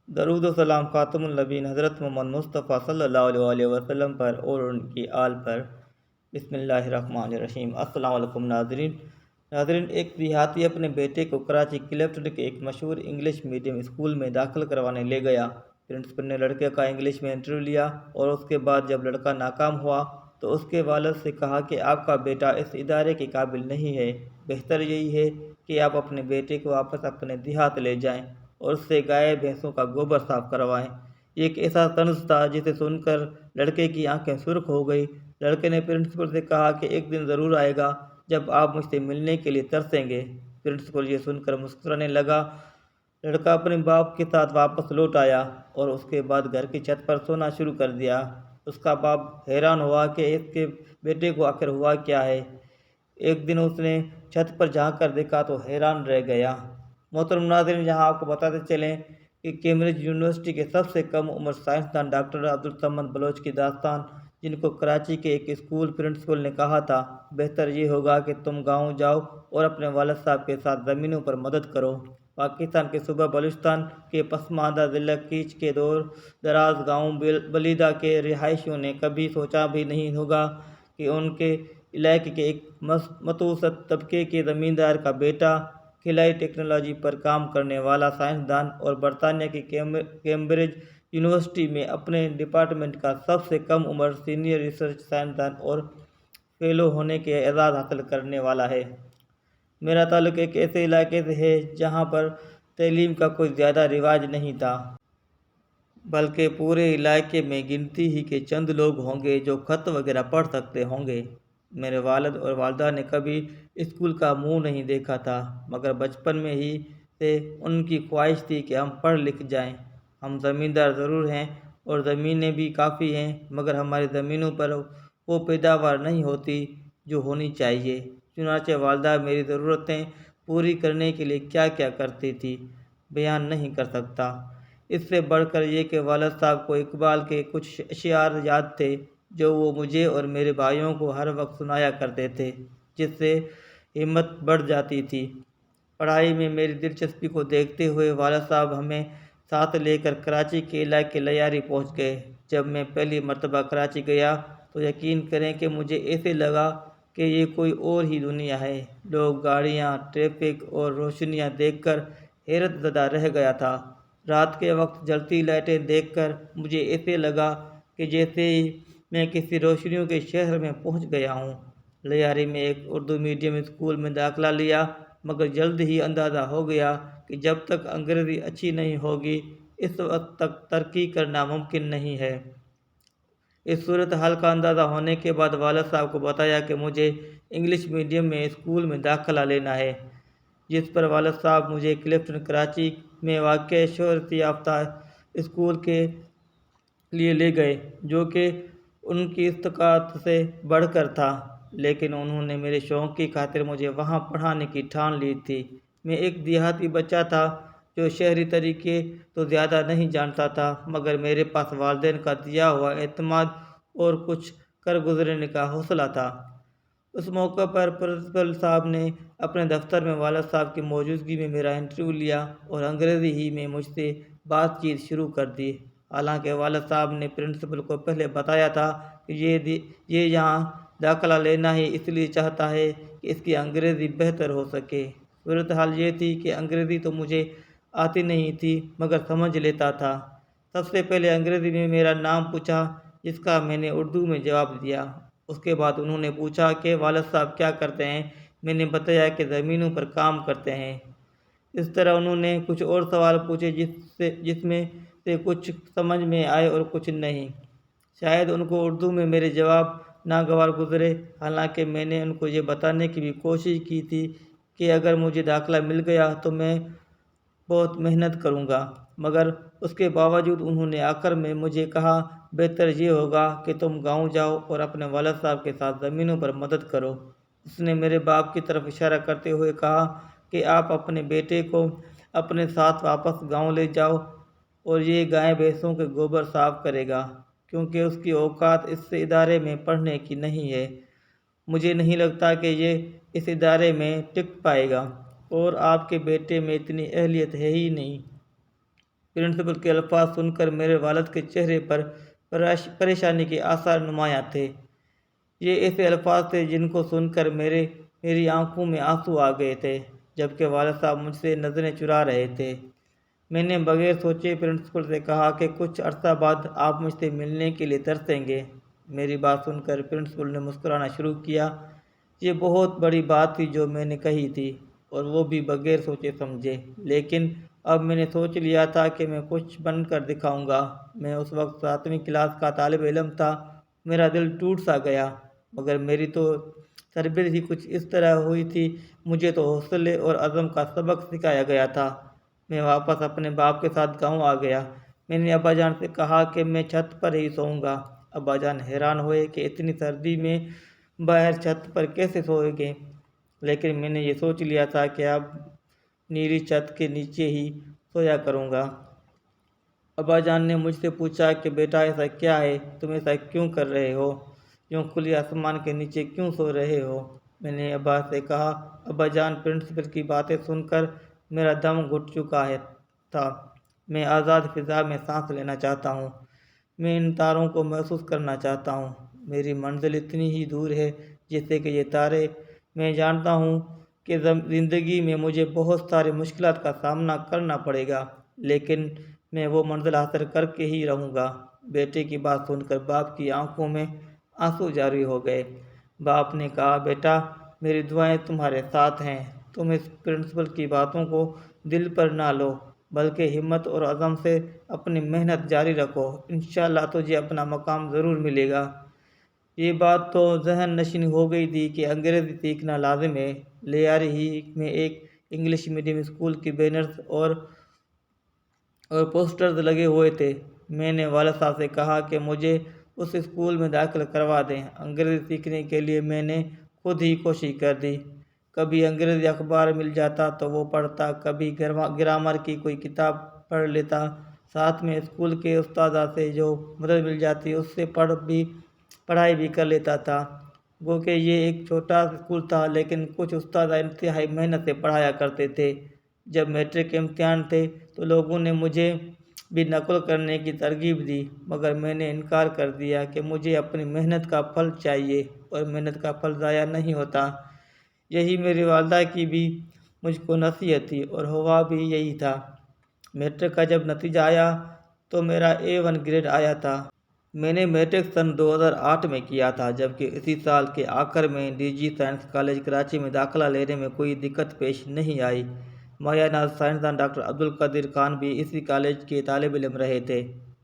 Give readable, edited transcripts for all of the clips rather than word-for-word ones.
درود و سلام خاتم النبین حضرت محمد مصطفیٰ صلی اللہ علیہ وسلم پر اور ان کی آل پر۔ بسم اللہ الرحمن الرحیم۔ السلام علیکم ناظرین، ایک دیہاتی اپنے بیٹے کو کراچی کلیفٹن کے ایک مشہور انگلش میڈیم اسکول میں داخل کروانے لے گیا۔ پرنسپل نے لڑکے کا انگلش میں انٹرویو لیا اور اس کے بعد جب لڑکا ناکام ہوا تو اس کے والد سے کہا کہ آپ کا بیٹا اس ادارے کے قابل نہیں ہے، بہتر یہی ہے کہ آپ اپنے بیٹے کو واپس اپنے دیہات لے جائیں اور اس سے گائے بھینسوں کا گوبر صاف کروائیں۔ یہ ایک ایسا طنز تھا جسے سن کر لڑکے کی آنکھیں سرخ ہو گئی۔ لڑکے نے پرنسپل سے کہا کہ ایک دن ضرور آئے گا جب آپ مجھ سے ملنے کے لیے ترسیں گے۔ پرنسپل یہ سن کر مسکرانے لگا۔ لڑکا اپنے باپ کے ساتھ واپس لوٹ آیا اور اس کے بعد گھر کی چھت پر سونا شروع کر دیا۔ اس کا باپ حیران ہوا کہ اس کے بیٹے کو آخر ہوا کیا ہے۔ ایک دن اس نے چھت پر جھانک کر دیکھا تو حیران رہ گیا۔ محترم ناظرین، یہاں آپ کو بتاتے چلیں کہ کیمبرج یونیورسٹی کے سب سے کم عمر سائنسدان ڈاکٹر عبدالصمد بلوچ کی داستان، جن کو کراچی کے ایک اسکول پرنسپل نے کہا تھا، بہتر یہ ہوگا کہ تم گاؤں جاؤ اور اپنے والد صاحب کے ساتھ زمینوں پر مدد کرو۔ پاکستان کے صوبہ بلوچستان کے پسماندہ ضلع کیچ کے دور دراز گاؤں بلیدہ کے رہائشیوں نے کبھی سوچا بھی نہیں ہوگا کہ ان کے علاقے کے ایک متوسط طبقے کے زمیندار کا بیٹا خلائی ٹیکنالوجی پر کام کرنے والا سائنسدان اور برطانیہ کی کیمبرج یونیورسٹی میں اپنے ڈپارٹمنٹ کا سب سے کم عمر سینئر ریسرچ سائنسدان اور فیلو ہونے کے اعزاز حاصل کرنے والا ہے۔ میرا تعلق ایک ایسے علاقے سے ہے جہاں پر تعلیم کا کوئی زیادہ رواج نہیں تھا، بلکہ پورے علاقے میں گنتی ہی کے چند لوگ ہوں گے جو خط وغیرہ پڑھ سکتے ہوں گے۔ میرے والد اور والدہ نے کبھی اسکول کا منہ نہیں دیکھا تھا، مگر بچپن میں ہی سے ان کی خواہش تھی کہ ہم پڑھ لکھ جائیں۔ ہم زمیندار ضرور ہیں اور زمینیں بھی کافی ہیں، مگر ہماری زمینوں پر وہ پیداوار نہیں ہوتی جو ہونی چاہیے۔ چنانچہ والدہ میری ضرورتیں پوری کرنے کے لیے کیا کیا کرتی تھی، بیان نہیں کر سکتا۔ اس سے بڑھ کر یہ کہ والد صاحب کو اقبال کے کچھ اشعار یاد تھے جو وہ مجھے اور میرے بھائیوں کو ہر وقت سنایا کرتے تھے، جس سے ہمت بڑھ جاتی تھی۔ پڑھائی میں میری دلچسپی کو دیکھتے ہوئے والد صاحب ہمیں ساتھ لے کر کراچی کے علاقے لیاری پہنچ گئے۔ جب میں پہلی مرتبہ کراچی گیا تو یقین کریں کہ مجھے ایسے لگا کہ یہ کوئی اور ہی دنیا ہے۔ لوگ، گاڑیاں، ٹریفک اور روشنیاں دیکھ کر حیرت زدہ رہ گیا تھا۔ رات کے وقت جلتی لائٹیں دیکھ کر مجھے ایسے لگا کہ جیسے میں کسی روشنیوں کے شہر میں پہنچ گیا ہوں۔ لیاری میں ایک اردو میڈیم اسکول میں داخلہ لیا، مگر جلد ہی اندازہ ہو گیا کہ جب تک انگریزی اچھی نہیں ہوگی اس وقت تک ترقی کرنا ممکن نہیں ہے۔ اس صورتحال کا اندازہ ہونے کے بعد والد صاحب کو بتایا کہ مجھے انگلش میڈیم میں اسکول میں داخلہ لینا ہے، جس پر والد صاحب مجھے کلیفٹن کراچی میں واقع شہرت یافتہ اسکول کے لیے لے گئے، جو کہ ان کی استطاعت سے بڑھ کر تھا، لیکن انہوں نے میرے شوق کی خاطر مجھے وہاں پڑھانے کی ٹھان لی تھی۔ میں ایک دیہاتی بچہ تھا جو شہری طریقے تو زیادہ نہیں جانتا تھا، مگر میرے پاس والدین کا دیا ہوا اعتماد اور کچھ کر گزرنے کا حوصلہ تھا۔ اس موقع پر پرنسپل صاحب نے اپنے دفتر میں والد صاحب کی موجودگی میں میرا انٹرویو لیا اور انگریزی ہی میں مجھ سے بات چیت شروع کر دی۔ حالانکہ والد صاحب نے پرنسپل کو پہلے بتایا تھا کہ یہ یہاں داخلہ لینا ہی اس لیے چاہتا ہے کہ اس کی انگریزی بہتر ہو سکے۔ صورتحال یہ تھی کہ انگریزی تو مجھے آتی نہیں تھی، مگر سمجھ لیتا تھا۔ سب سے پہلے انگریزی میں میرا نام پوچھا، جس کا میں نے اردو میں جواب دیا۔ اس کے بعد انہوں نے پوچھا کہ والد صاحب کیا کرتے ہیں۔ میں نے بتایا کہ زمینوں پر کام کرتے ہیں۔ اس طرح انہوں نے کچھ اور سوال پوچھے جس میں سے کچھ سمجھ میں آئے اور کچھ نہیں۔ شاید ان کو اردو میں میرے جواب ناگوار گزرے، حالانکہ میں نے ان کو یہ بتانے کی بھی کوشش کی تھی کہ اگر مجھے داخلہ مل گیا تو میں بہت محنت کروں گا، مگر اس کے باوجود انہوں نے آخر میں مجھے کہا، بہتر یہ ہوگا کہ تم گاؤں جاؤ اور اپنے والد صاحب کے ساتھ زمینوں پر مدد کرو۔ اس نے میرے باپ کی طرف اشارہ کرتے ہوئے کہا کہ آپ اپنے بیٹے کو اپنے ساتھ واپس گاؤں لے جاؤ اور یہ گائے بھینسوں کے گوبر صاف کرے گا، کیونکہ اس کی اوقات اس ادارے میں پڑھنے کی نہیں ہے۔ مجھے نہیں لگتا کہ یہ اس ادارے میں ٹک پائے گا، اور آپ کے بیٹے میں اتنی اہلیت ہے ہی نہیں۔ پرنسپل کے الفاظ سن کر میرے والد کے چہرے پر پریشانی کے آثار نمایاں تھے۔ یہ ایسے الفاظ تھے جن کو سن کر میری آنکھوں میں آنسو آ گئے تھے، جبکہ والد صاحب مجھ سے نظریں چرا رہے تھے۔ میں نے بغیر سوچے پرنسپل سے کہا کہ کچھ عرصہ بعد آپ مجھ سے ملنے کے لیے ترسیں گے۔ میری بات سن کر پرنسپل نے مسکرانا شروع کیا۔ یہ بہت بڑی بات تھی جو میں نے کہی تھی، اور وہ بھی بغیر سوچے سمجھے، لیکن اب میں نے سوچ لیا تھا کہ میں کچھ بن کر دکھاؤں گا۔ میں اس وقت 7ویں کلاس کا طالب علم تھا۔ میرا دل ٹوٹ سا گیا، مگر میری تو تربیت ہی کچھ اس طرح ہوئی تھی۔ مجھے تو حوصلے اور عزم کا سبق سکھایا گیا تھا۔ میں واپس اپنے باپ کے ساتھ گاؤں آ گیا۔ میں نے ابا جان سے کہا کہ میں چھت پر ہی سوؤں گا۔ ابا جان حیران ہوئے کہ اتنی سردی میں باہر چھت پر کیسے سوئیں گے، لیکن میں نے یہ سوچ لیا تھا کہ اب نیلی چھت کے نیچے ہی سویا کروں گا۔ ابا جان نے مجھ سے پوچھا کہ بیٹا ایسا کیا ہے، تم ایسا کیوں کر رہے ہو، یوں کھلے آسمان کے نیچے کیوں سو رہے ہو؟ میں نے ابا سے کہا، ابا جان پرنسپل کی باتیں سن کر میرا دم گھٹ چکا تھا۔ میں آزاد فضا میں سانس لینا چاہتا ہوں۔ میں ان تاروں کو محسوس کرنا چاہتا ہوں۔ میری منزل اتنی ہی دور ہے جیسے کہ یہ تارے۔ میں جانتا ہوں کہ زندگی میں مجھے بہت ساری مشکلات کا سامنا کرنا پڑے گا، لیکن میں وہ منزل حاصل کر کے ہی رہوں گا۔ بیٹے کی بات سن کر باپ کی آنکھوں میں آنسو جاری ہو گئے۔ باپ نے کہا، بیٹا میری دعائیں تمہارے ساتھ ہیں۔ تم اس پرنسپل کی باتوں کو دل پر نہ لو، بلکہ ہمت اور عزم سے اپنی محنت جاری رکھو۔ انشاءاللہ تجھے اپنا مقام ضرور ملے گا۔ یہ بات تو ذہن نشین ہو گئی تھی کہ انگریزی سیکھنا لازم ہے۔ لیاری ہی میں ایک انگلش میڈیم اسکول کی بینرز اور پوسٹرز لگے ہوئے تھے۔ میں نے والد صاحب سے کہا کہ مجھے اس اسکول میں داخل کروا دیں۔ انگریزی سیکھنے کے لیے میں نے خود ہی کوشش کر دی۔ کبھی انگریزی اخبار مل جاتا تو وہ پڑھتا، کبھی گرامر کی کوئی کتاب پڑھ لیتا، ساتھ میں اسکول کے استاذہ سے جو مدد مل جاتی اس سے پڑھائی بھی کر لیتا تھا۔ گو کہ یہ ایک چھوٹا اسکول تھا، لیکن کچھ استاذہ انتہائی محنت سے پڑھایا کرتے تھے۔ جب میٹرک کے امتحان تھے تو لوگوں نے مجھے بھی نقل کرنے کی ترغیب دی، مگر میں نے انکار کر دیا کہ مجھے اپنی محنت کا پھل چاہیے، اور محنت کا پھل ضائع نہیں ہوتا۔ یہی میری والدہ کی بھی مجھ کو نصیحت تھی، اور ہوا بھی یہی تھا۔ میٹرک کا جب نتیجہ آیا تو میرا A1 گریڈ آیا تھا۔ میں نے میٹرک سن 2008 میں کیا تھا، جبکہ اسی سال کے آخر میں DG سائنس کالج کراچی میں داخلہ لینے میں کوئی دقت پیش نہیں آئی۔ مایہ ناز سائنسدان ڈاکٹر عبدالقادر خان بھی اسی کالج کے طالب علم رہے تھے۔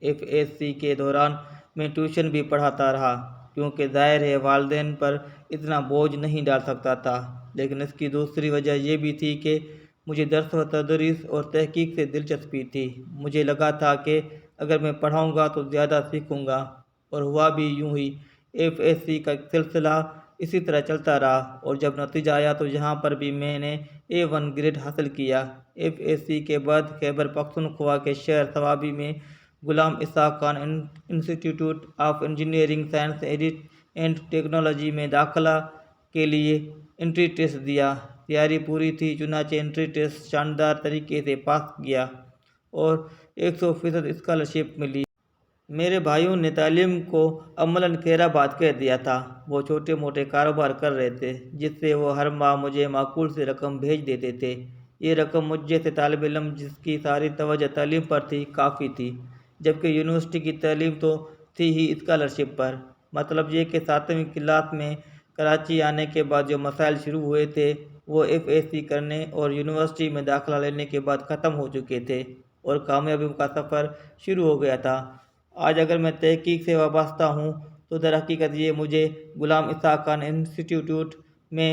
FSC کے دوران میں ٹیوشن بھی پڑھاتا رہا، کیونکہ ظاہر ہے والدین پر اتنا بوجھ نہیں ڈال سکتا تھا، لیکن اس کی دوسری وجہ یہ بھی تھی کہ مجھے درس و تدریس اور تحقیق سے دلچسپی تھی۔ مجھے لگا تھا کہ اگر میں پڑھاؤں گا تو زیادہ سیکھوں گا، اور ہوا بھی یوں ہی۔ FSC کا سلسلہ اسی طرح چلتا رہا، اور جب نتیجہ آیا تو یہاں پر بھی میں نے A1 گریڈ حاصل کیا۔ FSC کے بعد خیبر پختونخوا کے شہر صوابی میں غلام اسحاق خان انسٹی ٹیوٹ of engineering science and technology میں داخلہ کے لیے انٹری ٹیسٹ دیا۔ تیاری پوری تھی، چنانچہ انٹری ٹیسٹ شاندار طریقے سے پاس کیا اور 100% اسکالرشپ ملی۔ میرے بھائیوں نے تعلیم کو عملاً خیر آباد کہہ دیا تھا۔ وہ چھوٹے موٹے کاروبار کر رہے تھے، جس سے وہ ہر ماہ مجھے معقول سی رقم بھیج دیتے تھے۔ یہ رقم مجھ جیسے طالب علم جس کی ساری توجہ تعلیم پر تھی کافی تھی، جبکہ یونیورسٹی کی تعلیم تو تھی ہی اسکالرشپ پر۔ مطلب یہ کہ 7ویں کلاس میں کراچی آنے کے بعد جو مسائل شروع ہوئے تھے وہ FSC کرنے اور یونیورسٹی میں داخلہ لینے کے بعد ختم ہو چکے تھے، اور کامیابی کا سفر شروع ہو گیا تھا۔ آج اگر میں تحقیق سے وابستہ ہوں تو در حقیقت یہ مجھے غلام اسحاق خان انسٹی ٹیوٹ میں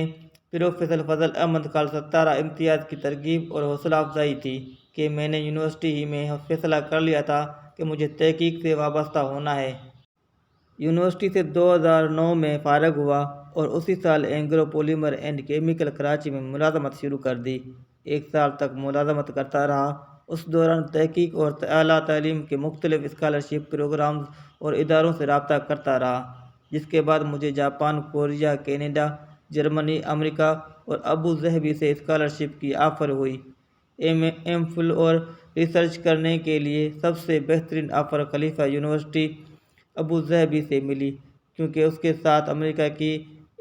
پروفیسر فضل احمد خالصتارہ امتیاز کی ترغیب اور حوصلہ افزائی تھی کہ میں نے یونیورسٹی ہی میں فیصلہ کر لیا تھا کہ مجھے تحقیق سے وابستہ ہونا ہے۔ یونیورسٹی سے 2009 میں فارغ ہوا اور اسی سال Engro polymer and chemical Karachi میں ملازمت شروع کر دی۔ 1 سال تک ملازمت کرتا رہا۔ اس دوران تحقیق اور اعلیٰ تعلیم کے مختلف اسکالرشپ پروگرامز اور اداروں سے رابطہ کرتا رہا، جس کے بعد مجھے جاپان، کوریا، کینیڈا، جرمنی، امریکہ اور ابو ظہبی سے اسکالرشپ کی آفر ہوئی۔ M.Phil اور ریسرچ کرنے کے لیے سب سے بہترین آفر خلیفہ یونیورسٹی ابوظہبی سے ملی، کیونکہ اس کے ساتھ امریکہ کی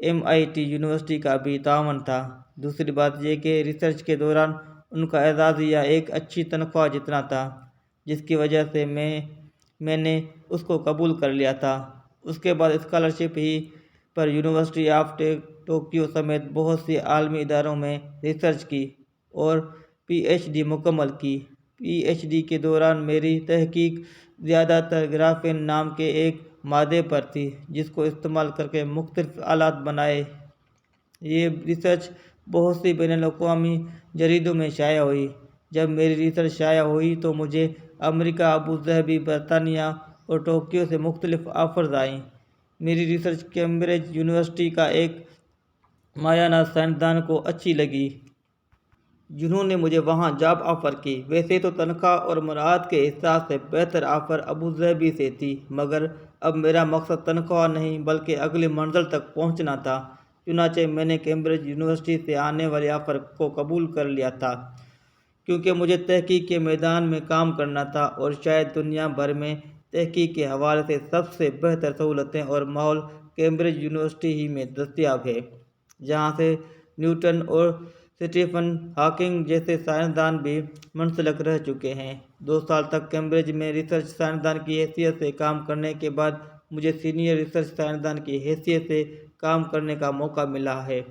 MIT یونیورسٹی کا بھی تعاون تھا۔ دوسری بات یہ کہ ریسرچ کے دوران ان کا اعزازیہ ایک اچھی تنخواہ جتنا تھا، جس کی وجہ سے میں نے اس کو قبول کر لیا تھا۔ اس کے بعد scholarship he per university of Tokyo سمیت بہت سی عالمی اداروں میں ریسرچ کی اور PhD مکمل کی۔ PhD کے دوران میری تحقیق زیادہ تر گرافین نام کے ایک مادے پر تھی، جس کو استعمال کر کے مختلف آلات بنائے۔ یہ ریسرچ بہت سی بین الاقوامی جریدوں میں شائع ہوئی۔ جب میری ریسرچ شائع ہوئی تو مجھے امریکہ، ابوظہبی، برطانیہ اور ٹوکیو سے مختلف آفرز آئیں۔ میری ریسرچ کیمبرج یونیورسٹی کا ایک ماہانہ سائنسدان کو اچھی لگی، جنہوں نے مجھے وہاں جاب آفر کی۔ ویسے تو تنخواہ اور مراعات کے حساب سے بہتر آفر ابوظہبی سے تھی، مگر اب میرا مقصد تنخواہ نہیں بلکہ اگلی منزل تک پہنچنا تھا۔ چنانچہ میں نے کیمبرج یونیورسٹی سے آنے والے آفر کو قبول کر لیا تھا، کیونکہ مجھے تحقیق کے میدان میں کام کرنا تھا اور شاید دنیا بھر میں تحقیق کے حوالے سے سب سے بہتر سہولتیں اور ماحول کیمبرج یونیورسٹی ہی میں دستیاب ہے، جہاں سے نیوٹن اور سٹیفن ہاکنگ جیسے سائنسدان بھی منسلک رہ چکے ہیں۔ 2 سال تک کیمبرج میں ریسرچ سائنسدان کی حیثیت سے کام کرنے کے بعد مجھے سینئر ریسرچ سائنسدان کی حیثیت سے کام کرنے کا موقع ملا ہے۔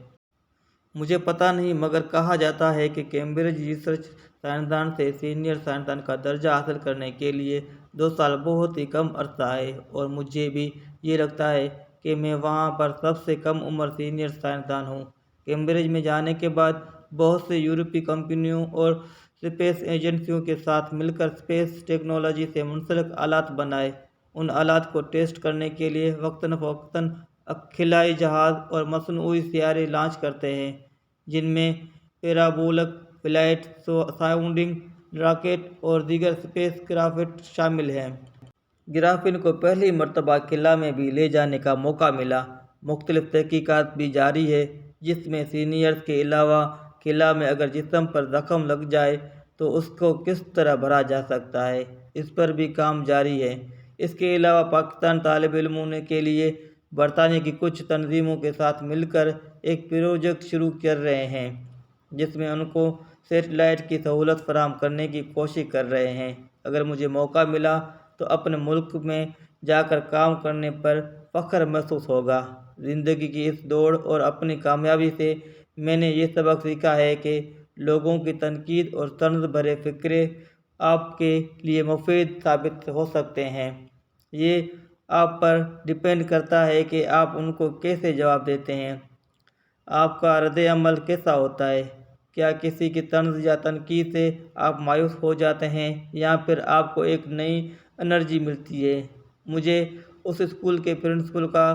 مجھے پتہ نہیں، مگر کہا جاتا ہے کہ کیمبرج ریسرچ سائنسدان سے سینئر سائنسدان کا درجہ حاصل کرنے کے لیے 2 سال بہت ہی کم عرصہ ہے، اور مجھے بھی یہ لگتا ہے کہ میں وہاں پر سب سے کم عمر سینئر سائنسدان ہوں۔ کیمبرج میں جانے کے بعد بہت سے یورپی کمپنیوں اور اسپیس ایجنسیوں کے ساتھ مل کر اسپیس ٹیکنالوجی سے منسلک آلات بنائے۔ ان آلات کو ٹیسٹ کرنے کے لیے وقتاً فوقتاً خلائی جہاز اور مصنوعی سیارے لانچ کرتے ہیں، جن میں پیرابولک فلائٹ ساؤنڈنگ راکٹ اور دیگر اسپیس کرافٹ شامل ہیں۔ گرافین کو پہلی مرتبہ خلا میں بھی لے جانے کا موقع ملا۔ مختلف تحقیقات بھی جاری ہے، جس میں سینئرز کے علاوہ خلا میں اگر جسم پر زخم لگ جائے تو اس کو کس طرح بھرا جا سکتا ہے، اس پر بھی کام جاری ہے۔ اس کے علاوہ پاکستان طالب علموں کے لیے برطانیہ کی کچھ تنظیموں کے ساتھ مل کر ایک پروجیکٹ شروع کر رہے ہیں، جس میں ان کو سیٹلائٹ کی سہولت فراہم کرنے کی کوشش کر رہے ہیں۔ اگر مجھے موقع ملا تو اپنے ملک میں جا کر کام کرنے پر فخر محسوس ہوگا۔ زندگی کی اس دوڑ اور اپنی کامیابی سے میں نے یہ سبق سیکھا ہے کہ لوگوں کی تنقید اور طنز بھرے فقرے آپ کے لیے مفید ثابت ہو سکتے ہیں۔ یہ آپ پر ڈیپینڈ کرتا ہے کہ آپ ان کو کیسے جواب دیتے ہیں۔ آپ کا رد عمل کیسا ہوتا ہے؟ کیا کسی کی طنز یا تنقید سے آپ مایوس ہو جاتے ہیں یا پھر آپ کو ایک نئی انرجی ملتی ہے؟ مجھے اس اسکول کے پرنسپل کا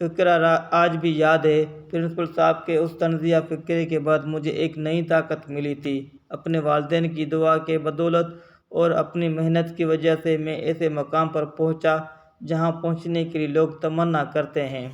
فقرہ آج بھی یاد ہے۔ پرنسپل صاحب کے اس طنزیہ فقرے کے بعد مجھے ایک نئی طاقت ملی تھی۔ اپنے والدین کی دعا کے بدولت اور اپنی محنت کی وجہ سے میں ایسے مقام پر پہنچا جہاں پہنچنے کے لیے لوگ تمنا کرتے ہیں۔